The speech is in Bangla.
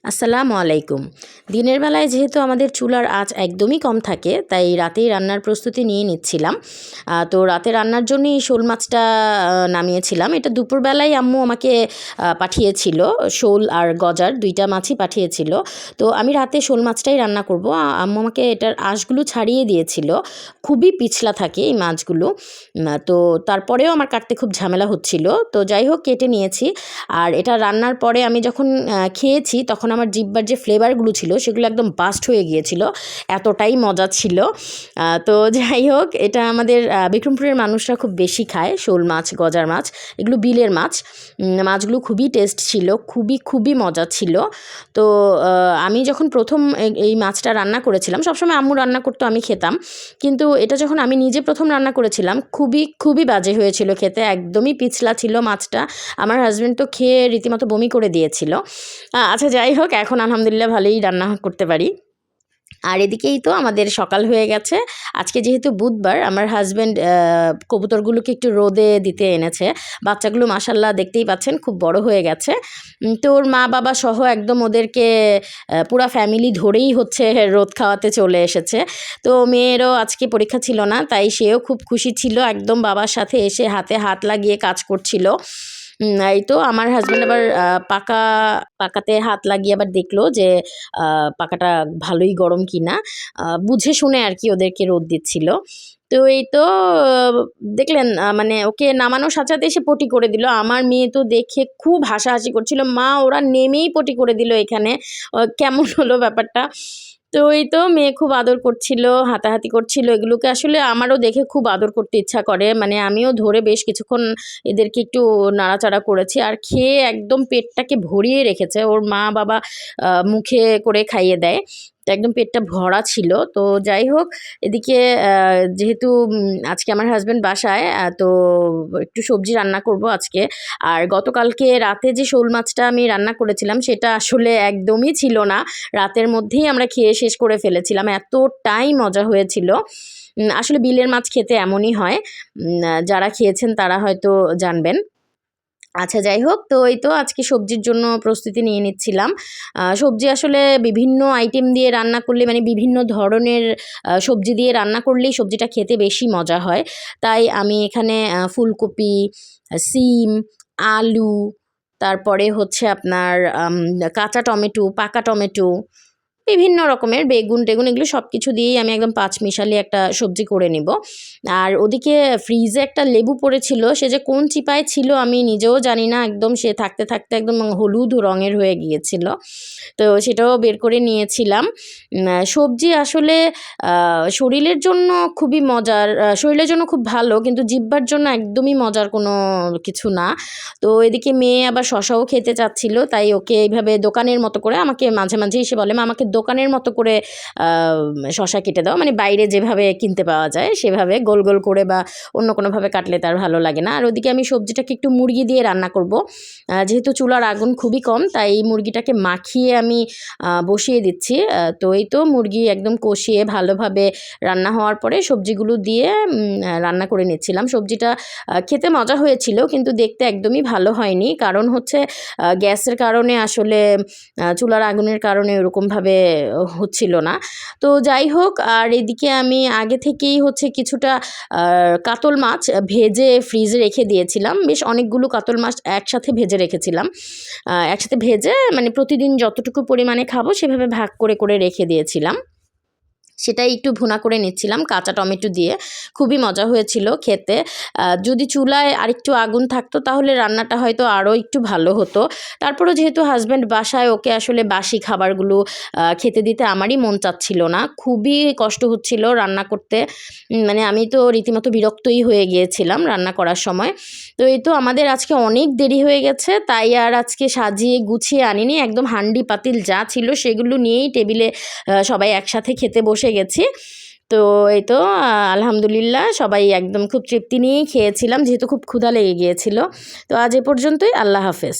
আসসালামু আলাইকুম। দিনের বেলায় যেহেতু আমাদের চুলার আঁচ একদমই কম থাকে, তাই রাতেই রান্নার প্রস্তুতি নিয়ে নিচ্ছিলাম। তো রাতে রান্নার জন্যই শোল মাছটা নামিয়েছিলাম। এটা দুপুরবেলায় আম্মু আমাকে পাঠিয়েছিল। শোল আর গজার ২ টা মাছই পাঠিয়েছিল। তো আমি রাতে শোল মাছটাই রান্না করব। আম্মু আমাকে এটার আঁশগুলো ছাড়িয়ে দিয়েছিল। খুবই পিছলা থাকে এই মাছগুলো। তো তারপরেও আমার কাটতে খুব ঝামেলা হচ্ছিল। তো যাই হোক কেটে নিয়েছি। আর এটা রান্নার পরে আমি যখন খেয়েছি তখন আমার জিহ্বার যে ফ্লেভারগুলো ছিল সেগুলো একদম বাস্ট হয়ে গিয়েছিল, এতটাই মজা ছিল। তো যাই হোক এটা আমাদের বিক্রমপুরের মানুষরা খুব বেশি খায়, শোল মাছ, গজার মাছ, এগুলো বিলের মাছ। মাছগুলো খুবই টেস্ট ছিল, খুবই মজা ছিল। তো আমি যখন প্রথম এই মাছটা রান্না করেছিলাম, সবসময় আম্মু রান্না করতো, আমি খেতাম, কিন্তু এটা যখন আমি নিজে প্রথম রান্না করেছিলাম খুবই বাজে হয়েছিল খেতে, একদমই পিছলা ছিল মাছটা। আমার হাজব্যান্ড তো খেয়ে রীতিমতো বমি করে দিয়েছিল। আচ্ছা যাই হোক, এখন আলহামদুলিল্লাহ ভালোই রান্না করতে পারি। আর এদিকেই তো আমাদের সকাল হয়ে গেছে। আজকে যেহেতু বুধবার, আমার হাজব্যান্ড কবুতরগুলোকে একটু রোদে দিতে এনেছে। বাচ্চাগুলো মাশাআল্লাহ দেখতেই পাচ্ছেন খুব বড় হয়ে গেছে। তো ওর মা বাবা সহ একদম ওদেরকে পুরা ফ্যামিলি ধরেই হচ্ছে রোদ খাওয়াতে চলে এসেছে। তো মেয়েরও আজকে পরীক্ষা ছিল না, তাই সেও খুব খুশি ছিল, একদম বাবার সাথে এসে হাতে হাত লাগিয়ে কাজ করছিল। এই তো আমার হাজব্যান্ড আবার পাকাতে হাত লাগিয়ে আবার দেখলো যে পাকাটা ভালোই গরম কিনা, বুঝে শুনে আর কি ওদেরকে রোদ দিচ্ছিল। তো এই তো দেখলেন, মানে ওকে নামানোর সাথে সাথে এসে পটি করে দিল। আমার মেয়ে তো দেখে খুব হাসাহাসি করছিল, মা ওরা নেমেই পটি করে দিল এখানে, কেমন হলো ব্যাপারটা। তো এই তো মেয়ে খুব আদর করছিল, হাতাহাতি করছিল, এগুলোকে আসলে আমারও দেখে খুব আদর করতে ইচ্ছা করে। মানে আমিও ধরে বেশ কিছুক্ষণ এদেরকে একটু নাড়াচাড়া করেছি, আর খেয়ে একদম পেটটাকে ভরিয়ে রেখেছে। ওর মা বাবা মুখে করে খাইয়ে দেয়, তো একদম পেটটা ভরা ছিল। তো যাই হোক, এদিকে যেহেতু আজকে আমার হাজব্যান্ড বাসায়, তো একটু সবজি রান্না করব আজকে। আর গতকালকে রাতে যে শোল মাছটা আমি রান্না করেছিলাম সেটা আসলে একদমই ছিল না, রাতের মধ্যেই আমরা খেয়ে শেষ করে ফেলেছিলাম, এতটাই মজা হয়েছিল। আসলে বিলের মাছ খেতে এমনই হয়, যারা খেয়েছেন তারা হয়তো জানবেন। আচ্ছা যাই হোক, তো এই তো আজকে সবজির জন্য প্রস্তুতি নিয়ে নিচ্ছিলাম। সবজি আসলে বিভিন্ন আইটেম দিয়ে রান্না করলে, মানে বিভিন্ন ধরনের সবজি দিয়ে রান্না করলেই সবজিটা খেতে বেশি মজা হয়। তাই আমি এখানে ফুলকপি, সিম, আলু, তারপরে হচ্ছে আপনার কাঁচা টমেটো, পাকা টমেটো, বিভিন্ন রকমের বেগুন-টেগুন, এগুলো সব কিছু দিয়েই আমি একদম পাঁচমিশালি একটা সবজি করে নিব। আর ওদিকে ফ্রিজে একটা লেবু পড়েছিল, সে যে কোন চিপায় ছিল আমি নিজেও জানি না, একদম সে থাকতে থাকতে একদম হলুদ রঙের হয়ে গিয়েছিল। তো সেটাও বের করে নিয়েছিলাম। সবজি আসলে শরীরের জন্য খুবই মজার, শরীরের জন্য খুব ভালো, কিন্তু জিহ্বার জন্য একদমই মজার কোনো কিছু না। তো এদিকে মেয়ে আবার শশাও খেতে চাচ্ছিল, তাই ওকে এইভাবে দোকানের মতো করে আমাকে মাঝে মাঝে এসে বলে, মা আমাকে দোকানের মতো করে শশা কেটে দাও, মানে বাইরে যেভাবে কিনতে পাওয়া যায় সেভাবে গোল গোল করে বা অন্য কোনোভাবে কাটলে তার ভালো লাগে না। আর ওদিকে আমি সবজিটাকে একটু মুরগি দিয়ে রান্না করব, যেহেতু চুলার আগুন খুবই কম, তাই এই মুরগিটাকে মাখিয়ে আমি বসিয়ে দিচ্ছি। তো এই তো মুরগি একদম কষিয়ে ভালোভাবে রান্না হওয়ার পরে সবজিগুলো দিয়ে রান্না করে নিচ্ছিলাম। সবজিটা খেতে মজা হয়েছিল, কিন্তু দেখতে একদমই ভালো হয়নি, কারণ হচ্ছে গ্যাসের কারণে, আসলে চুলার আগুনের কারণে ওরকমভাবে হচ্ছিল না। তো যাই হোক, আর এদিকে আমি আগে থেকেই হচ্ছে কিছুটা কাতল মাছ ভেজে ফ্রিজে রেখে দিয়েছিলাম, বেশ অনেকগুলো কাতল মাছ একসাথে ভেজে রেখেছিলাম। একসাথে ভেজে মানে প্রতিদিন যতটুকু পরিমাণে খাবো সেভাবে ভাগ করে করে রেখে দিয়েছিলাম। সেটাই একটু ভুনা করে নিচ্ছিলাম কাঁচা টমেটো দিয়ে, খুবই মজা হয়েছিল খেতে। যদি চুলায় আরেকটু আগুন থাকতো তাহলে রান্নাটা হয়তো আরও একটু ভালো হতো। তারপরেও যেহেতু হাজব্যান্ড বাসায়, ওকে আসলে বাসি খাবারগুলো খেতে দিতে আমারই মন চাচ্ছিল না, খুবই কষ্ট হচ্ছিল রান্না করতে। মানে আমি তো রীতিমতো বিরক্তই হয়ে গিয়েছিলাম রান্না করার সময়। তো এই তো আমাদের আজকে অনেক দেরি হয়ে গেছে, তাই আর আজকে সাজিয়ে গুছিয়ে আনিনি, একদম হাঁড়ি পাতিল যা ছিল সেগুলো নিয়েই টেবিলে সবাই একসাথে খেতে বসে গেছি। তো এই তো আলহামদুলিল্লাহ সবাই একদম খুব তৃপ্তি নিয়েই খেয়েছিলাম, যেহেতু খুব ক্ষুধা লেগে গিয়েছিল। তো আজ এ পর্যন্তই, আল্লাহ হাফেজ।